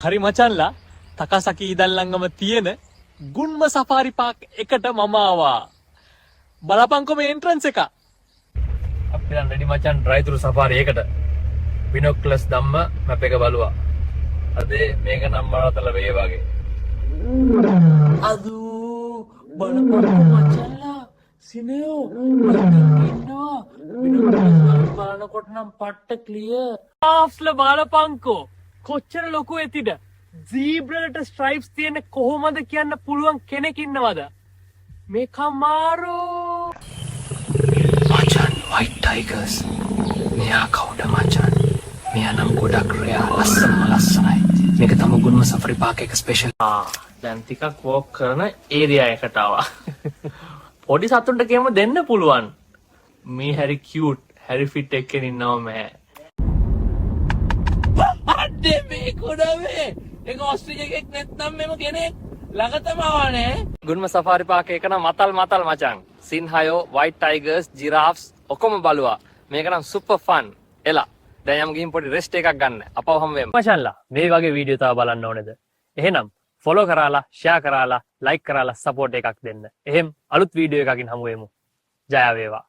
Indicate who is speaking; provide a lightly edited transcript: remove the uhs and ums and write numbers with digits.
Speaker 1: හරි මචන්ලා තකසකි ඉදන් ළඟම තියෙන ගුන්ම සෆාරි පාක් එකට මම ආවා. බලපංකො මේ එන්ට්‍රන්ස් එක. අපි දැන් රෙඩි මචන් ඩ්‍රයිව් සෆාරි එකට. බිනොක්ලස් ධම්ම මැප් එක බලුවා. අද මේක නම් බලතල වේ වගේ. අදූ බලපංකො මචන්ලා සිනයෝ ඉන්නවා. බිනොක්ලස් බලනකොට නම් පට්ට ක්ලියර්. ආෆ්ස්ල බලපංකෝ කොච්චර ලොකු ඇතිද ජීබ්‍රලට ස්ට්‍රයිප්ස් තියෙන කොහොමද කියන්න පුළුවන් කෙනෙක් ඉන්නවද මේක මාරෝ මචන් වයිට් ටයිගර්ස් මෙයා කවුද මචන් මෙයා නම් ගොඩක් රෙයා ලස්සනයි මේක තම ගුන්ම සෆරි පාක් එක ස්පෙෂල් දැන් ටිකක් වෝක් කරන ඒරියා එකට ආවා පොඩි සතුන්ට කේම දෙන්න පුළුවන් මේ හැරි කියුට් හැරි ෆිට් එක්කෙන ඉන්නවා මෑ මේ කොඩවේ ඒක ඔස්ට්‍රිච් එකෙක් නැත්නම් මෙම කෙනෙක් ළඟ තමවනේ ගුන්ම සෆාරි පාක් එක නම් මතල් මචං සින්හයෝ වයිට් ටයිගර්ස් ජිරාෆ්ස් ඔක්කොම බලුවා මේක නම් සුපර් ෆන් එලා දැන් යම් ගිහින් පොඩි රෙස්ට් එකක් ගන්න අපව හම් වෙමු මචංලා මේ වගේ වීඩියෝ තව බලන්න ඕනේද එහෙනම් ෆලෝ කරාලා ෂෙයා කරාලා ලයික් කරාලා සපෝට් එකක් දෙන්න එහෙනම් අලුත් වීඩියෝ එකකින් හමු වෙමු ජය වේවා